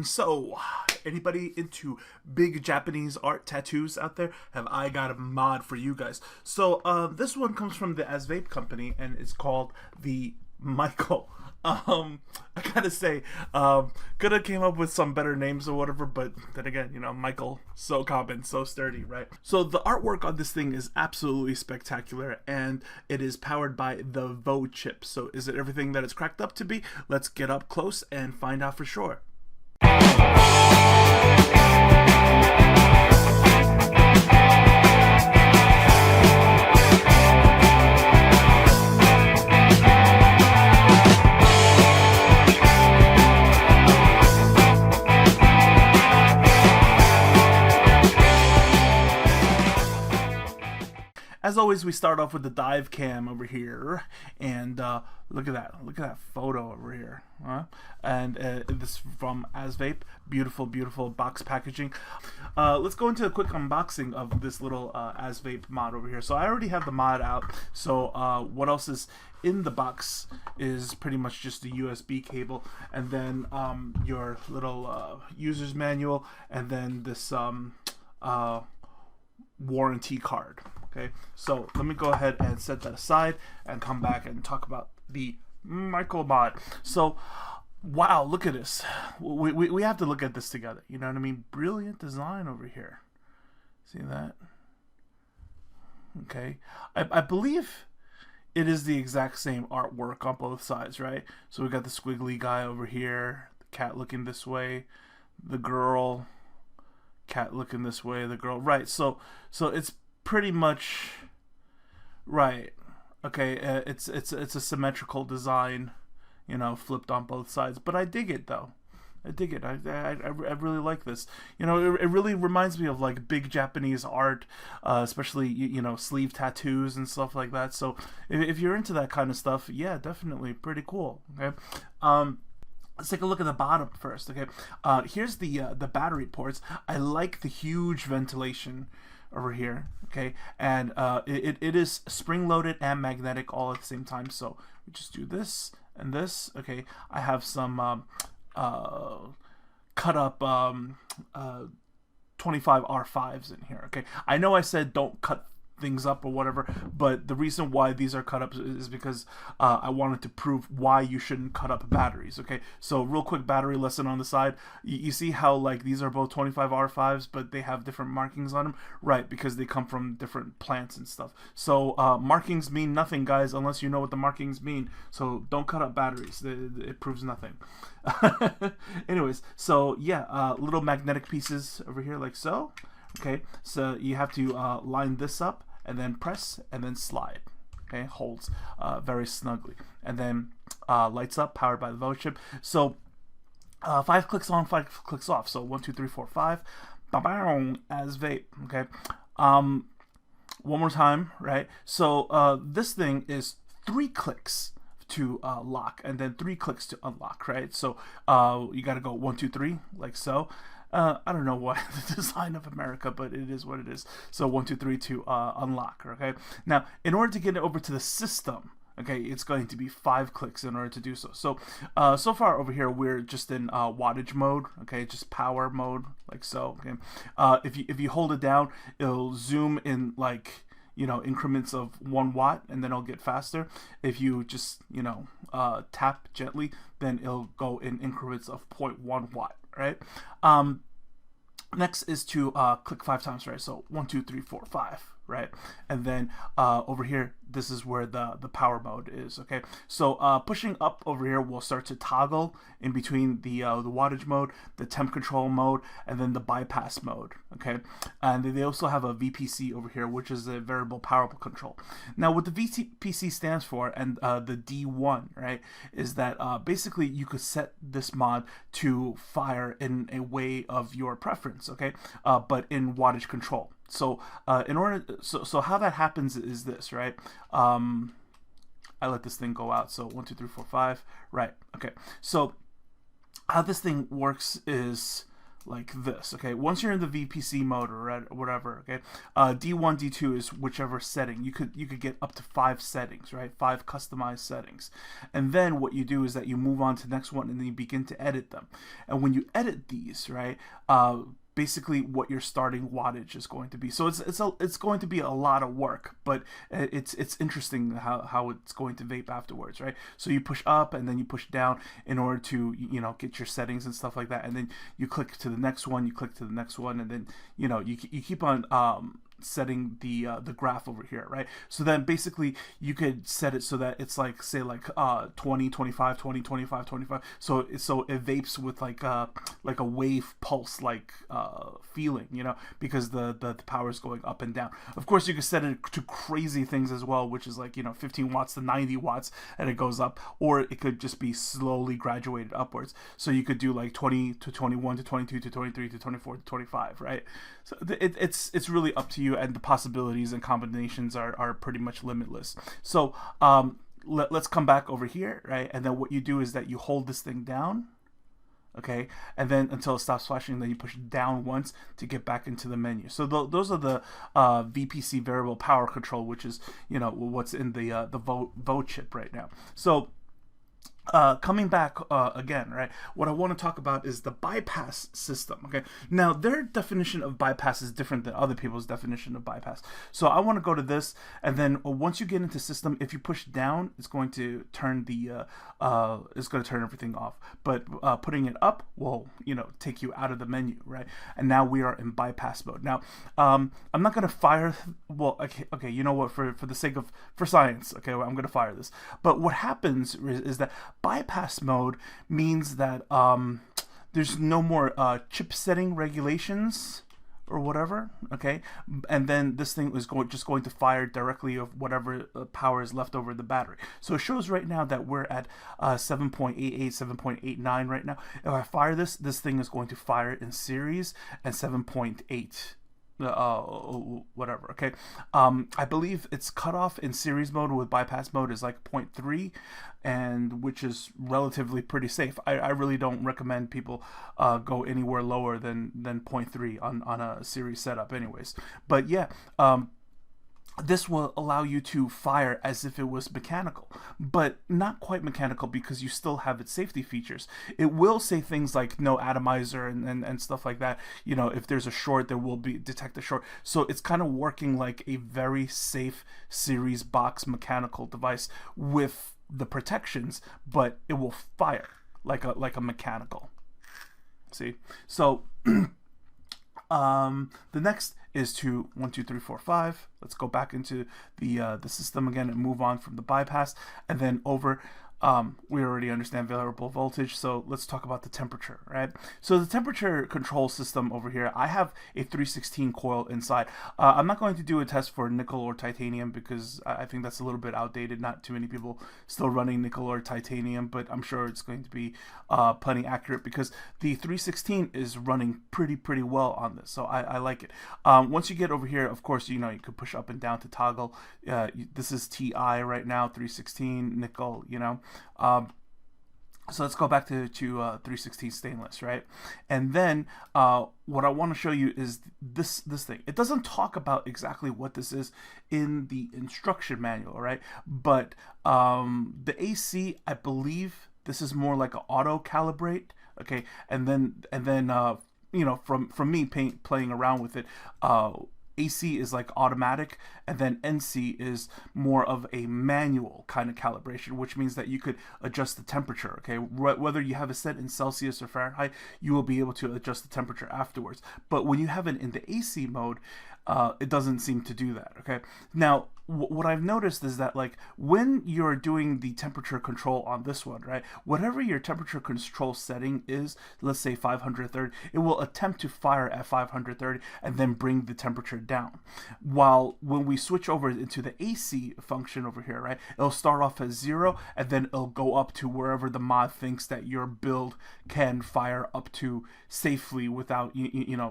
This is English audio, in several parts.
So, anybody into big Japanese art tattoos out there? Have I got a mod for you guys? So, this one comes from the Asvape company, and it's called the Michael. I gotta say, could have came up with some better names or whatever, but then again, you know, Michael, so common, so sturdy, right? So the artwork on this thing is absolutely spectacular, and it is powered by the VO chip. So is it everything that it's cracked up to be? Let's get up close and find out for sure. As always, we start off with the dive cam over here, and look at that photo over here, and this is from Asvape. Beautiful box packaging. Let's go into a quick unboxing of this little Asvape mod over here. So I already have the mod out, so what else is in the box is pretty much just a USB cable, and then your little user's manual, and then this warranty card. Okay, so let me go ahead and set that aside and come back and talk about the Michael mod. So, wow, look at this. We have to look at this together. You know what I mean? Brilliant design over here. See that? Okay, I believe it is the exact same artwork on both sides, right? So we got the squiggly guy over here, the cat looking this way, the girl, cat looking this way, the girl, right? So it's pretty much right. Okay, it's a symmetrical design, you know, flipped on both sides. But I dig it though. I dig it. I really like this. You know, it really reminds me of like big Japanese art, especially you know, sleeve tattoos and stuff like that. So if you're into that kind of stuff, yeah, definitely pretty cool. Okay. Let's take a look at the bottom first. Okay. Here's the battery ports. I like the huge ventilation over here, okay, and it is spring-loaded and magnetic all at the same time. So we just do this and this. Okay, I have some cut up 25 R5s in here. Okay, I know I said don't cut things up or whatever, but the reason why these are cut up is because I wanted to prove why you shouldn't cut up batteries. Okay, so real quick battery lesson on the side. You see how like these are both 25 R5s, but they have different markings on them, right? Because they come from different plants and stuff. So markings mean nothing, guys, unless you know what the markings mean. So don't cut up batteries. It proves nothing. Anyways, so yeah, little magnetic pieces over here like so. Okay, so you have to line this up and then press and then slide. Okay, holds very snugly, and then lights up, powered by the VO chip. So 5 clicks on, 5 clicks off. So 1, 2, 3, 4, 5. Asvape. Okay. One more time, right? So this thing is 3 clicks to lock, and then 3 clicks to unlock, right? So you got to go 1, 2, 3, like so. I don't know why the design of America, but it is what it is. So 1, 2, 3 to unlock. Okay. Now, in order to get it over to the system, okay, it's going to be 5 clicks in order to do so. So, so far over here we're just in wattage mode. Okay, just power mode, like so. Okay. If you hold it down, it'll zoom in like, you know, increments of 1 watt, and then it'll get faster. If you just, you know, tap gently, then it'll go in increments of 0.1 watt. Right. Next is to click 5 times, right? So 1, 2, 3, 4, 5, right? And then over here, this is where the power mode is. Okay, so pushing up over here will start to toggle in between the wattage mode, the temp control mode, and then the bypass mode. Okay, and they also have a VPC over here, which is a variable power control. Now, what the VPC stands for, and the D1, right, is that basically you could set this mod to fire in a way of your preference. Okay, but in wattage control. So in order, so how that happens is this, right? I let this thing go out. So 1, 2, 3, 4, 5, right? Okay. So how this thing works is like this. Okay, once you're in the VPC mode or whatever, okay, D1, D2 is whichever setting. You could get up to 5 settings, right? 5 customized settings, and then what you do is that you move on to the next one, and then you begin to edit them. And when you edit these, right, basically what your starting wattage is going to be. So it's going to be a lot of work, but it's interesting how it's going to vape afterwards, right? So you push up and then you push down in order to, you know, get your settings and stuff like that, and then you click to the next one, you click to the next one, and then, you know, you keep on setting the graph over here, right? So then basically you could set it so that it's like, say, like 20, 25, 20, 25, 25. So it vapes with like a wave pulse like feeling, you know, because the power is going up and down. Of course, you can set it to crazy things as well, which is like, you know, 15 watts to 90 watts, and it goes up, or it could just be slowly graduated upwards. So you could do like 20 to 21 to 22 to 23 to 24 to 25, right? So it's really up to you, and the possibilities and combinations are pretty much limitless. So let's come back over here, right? And then what you do is that you hold this thing down, okay, and then until it stops flashing, then you push down once to get back into the menu. So those are the VPC variable power control, which is, you know, what's in the VO chip right now. So coming back again, right, what I want to talk about is the bypass system. Okay, now their definition of bypass is different than other people's definition of bypass. So I want to go to this, and then once you get into system, if you push down, it's going to turn everything off. But putting it up will, you know, take you out of the menu, right? And now we are in bypass mode. Now I'm not going to fire. Well, okay, you know what? For the sake of science, okay, well, I'm going to fire this. But what happens is that bypass mode means that there's no more chip setting regulations or whatever, okay, and then this thing is just going to fire directly of whatever power is left over the battery. So it shows right now that we're at 7.88, 7.89 right now. If I fire this thing is going to fire in series and 7.8. Whatever, okay. I believe it's cut off in series mode with bypass mode is like 0.3, and which is relatively pretty safe. I really don't recommend people go anywhere lower than 0.3 on a series setup anyways. But yeah, this will allow you to fire as if it was mechanical, but not quite mechanical, because you still have its safety features. It will say things like no atomizer and stuff like that. You know, if there's a short, there will be detect a short. So it's kind of working like a very safe series box mechanical device with the protections, but it will fire like a mechanical. See? So the next is to 1, 2, 3, 4, 5. Let's go back into the system again and move on from the bypass, and then over. We already understand variable voltage, so let's talk about the temperature, right? So the temperature control system over here, I have a 316 coil inside. I'm not going to do a test for nickel or titanium because I think that's a little bit outdated. Not too many people still running nickel or titanium, but I'm sure it's going to be plenty accurate because the 316 is running pretty well on this, so I like it. Once you get over here, of course, you know, you could push up and down to toggle. This is TI right now, 316 nickel, you know. So let's go back to 316 stainless, right? And then what I want to show you is this thing. It doesn't talk about exactly what this is in the instruction manual, right? But the AC, I believe this is more like an auto calibrate, okay? And then you know, from me playing around with it, AC is like automatic, and then NC is more of a manual kind of calibration, which means that you could adjust the temperature, okay? Whether you have it set in Celsius or Fahrenheit, you will be able to adjust the temperature afterwards. But when you have it in the AC mode, it doesn't seem to do that, okay? Now, what I've noticed is that, like, when you're doing the temperature control on this one, right, whatever your temperature control setting is, let's say 530, it will attempt to fire at 530 and then bring the temperature down. While when we switch over into the AC function over here, right, it'll start off as 0 and then it'll go up to wherever the mod thinks that your build can fire up to safely without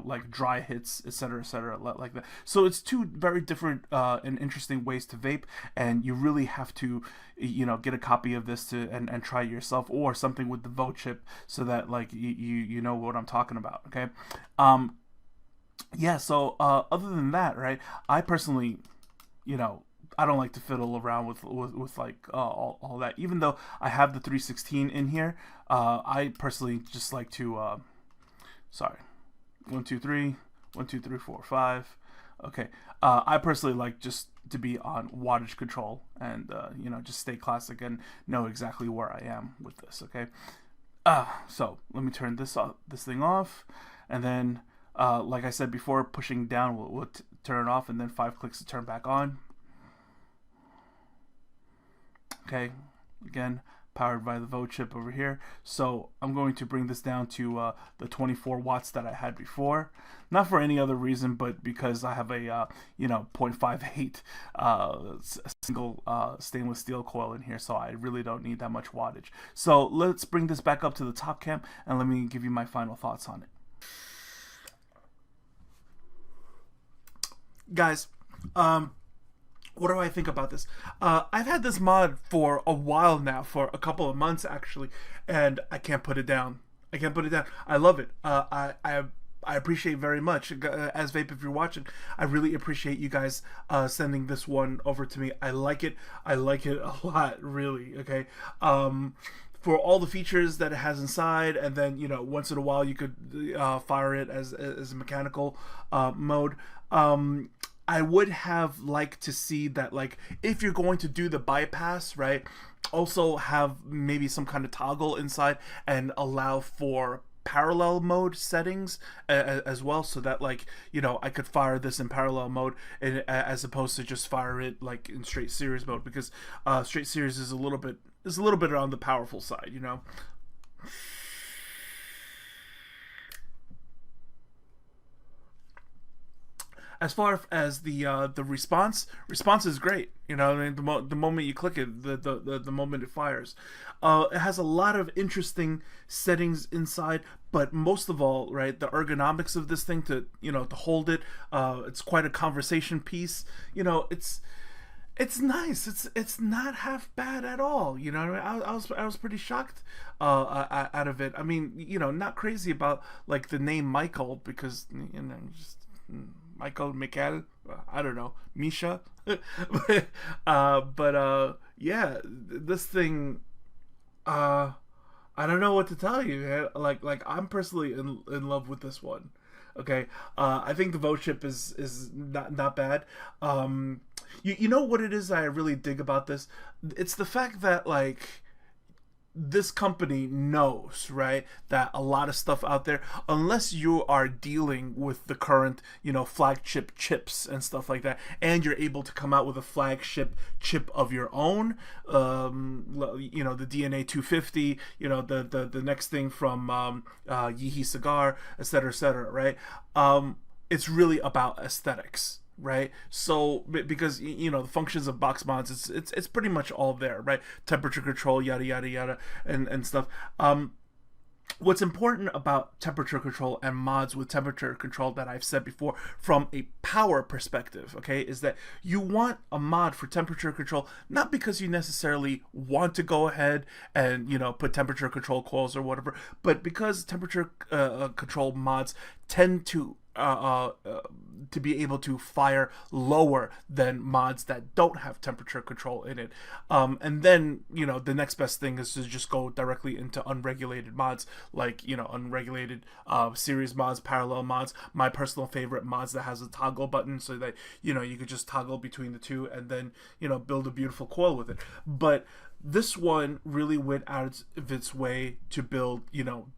like dry hits, etc., like that. So it's two very different and interesting ways to vape, and you really have to get a copy of this and try it yourself, or something with the VO chip, so that like you know what I'm talking about. Okay. Yeah, so other than that, right, I personally, I don't like to fiddle around with like all that. Even though I have the 316 in here, I personally just like to, sorry, 1, 2, 3, 1, 2, 3, 4, 5. Okay, I personally like just to be on wattage control and just stay classic and know exactly where I am with this. Okay, so let me turn this thing off, and then like I said before, pushing down will turn it off, and then 5 clicks to turn back on. Okay, again, powered by the VO chip over here. So I'm going to bring this down to the 24 watts that I had before. Not for any other reason, but because I have a 0.58 single stainless steel coil in here, so I really don't need that much wattage. So let's bring this back up to the top cam, and let me give you my final thoughts on it. Guys, what do I think about this? I've had this mod for a while now, for a couple of months actually, and I can't put it down. I love it. I appreciate very much. Asvape, if you're watching, I really appreciate you guys sending this one over to me. I like it a lot, really. Okay. For all the features that it has inside, and then once in a while you could fire it as a mechanical mode. I would have liked to see that, like, if you're going to do the bypass, right, also have maybe some kind of toggle inside and allow for parallel mode settings as well, so that, like, I could fire this in parallel mode as opposed to just fire it like in straight series mode, because straight series is a little bit on the powerful side, As far as the response is great. I mean, the moment you click it, the moment it fires. It has a lot of interesting settings inside, but most of all, right, the ergonomics of this thing to hold it. It's quite a conversation piece. It's nice. It's not half bad at all. I was pretty shocked out of it. I mean, not crazy about like the name Michael, because just Michael, Michael, I don't know, Misha. but yeah, this thing, I don't know what to tell you, man. Like I'm personally in love with this one. Okay, I think the VO chip is not bad. You know what it is that I really dig about this? It's the fact that, like, this company knows, right, that a lot of stuff out there, unless you are dealing with the current, flagship chips and stuff like that, and you're able to come out with a flagship chip of your own, the DNA 250, the next thing from E-cig, etc., right? It's really about aesthetics. Right, so because the functions of box mods, it's pretty much all there, right? Temperature control, yada yada yada, and stuff. What's important about temperature control and mods with temperature control that I've said before from a power perspective, okay, is that you want a mod for temperature control not because you necessarily want to go ahead and put temperature control coils or whatever, but because temperature control mods tend to be able to fire lower than mods that don't have temperature control in it. And then, the next best thing is to just go directly into unregulated mods, like, unregulated series mods, parallel mods. My personal favorite, mods that has a toggle button, so that, you could just toggle between the two and then, build a beautiful coil with it. But this one really went out of its way to build,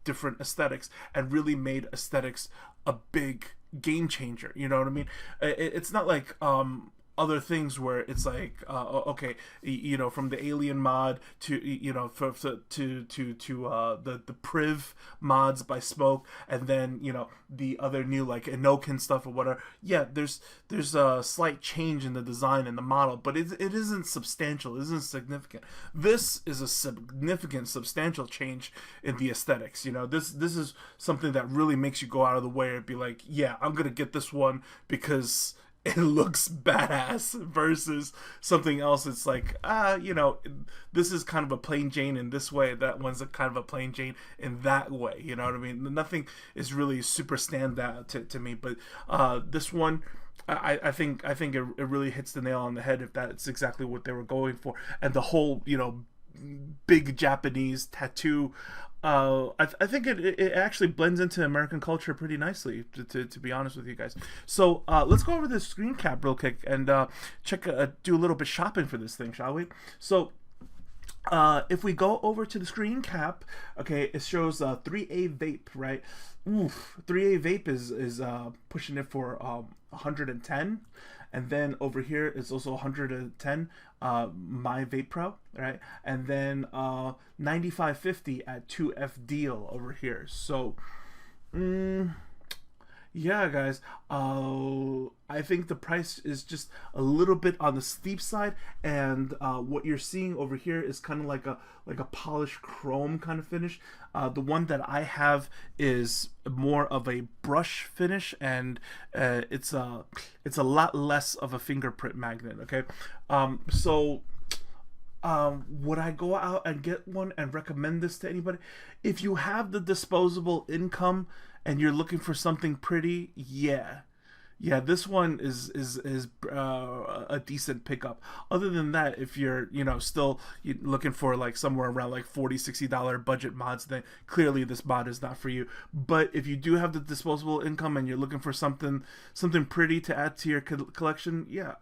different aesthetics, and really made aesthetics a big game changer. You know what I mean? It's not like a other things where it's like, okay, from the Alien mod to the Priv mods by Smoke, and then the other new like Enokin stuff or whatever. Yeah, there's a slight change in the design and the model, but it isn't substantial. It isn't significant. This is a significant, substantial change in the aesthetics. This is something that really makes you go out of the way and be like, yeah, I'm gonna get this one because it looks badass, versus something else. It's like, this is kind of a plain Jane in this way. That one's a kind of a plain Jane in that way. You know what I mean? Nothing is really super standout to me. But this one, I think it really hits the nail on the head if that's exactly what they were going for. And the whole, big Japanese tattoo, I think it actually blends into American culture pretty nicely, to be honest with you guys. So let's go over this screen cap real quick and do a little bit shopping for this thing, shall we? So if we go over to the screen cap, okay, it shows 3A vape, right? Oof, 3A vape is pushing it for 110. And then over here is also 110, my Vape Pro, right? And then 95.50 at 2F deal over here. So, yeah, guys, I think the price is just a little bit on the steep side, and what you're seeing over here is kind of like a polished chrome kind of finish. The one that I have is more of a brush finish, and it's a lot less of a fingerprint magnet. Okay, so would I go out and get one and recommend this to anybody? If you have the disposable income and you're looking for something pretty, yeah, this one is a decent pickup. Other than that, if you're still looking for like somewhere around like $40-$60 budget mods, then clearly this mod is not for you. But if you do have the disposable income and you're looking for something pretty to add to your collection, yeah,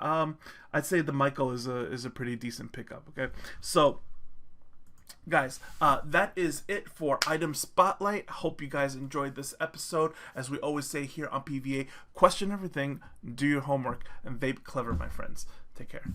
I'd say the Michael is a pretty decent pickup. Okay, so guys, that is it for Item Spotlight. Hope you guys enjoyed this episode. As we always say here on PVA, question everything, do your homework, and vape clever, my friends. Take care.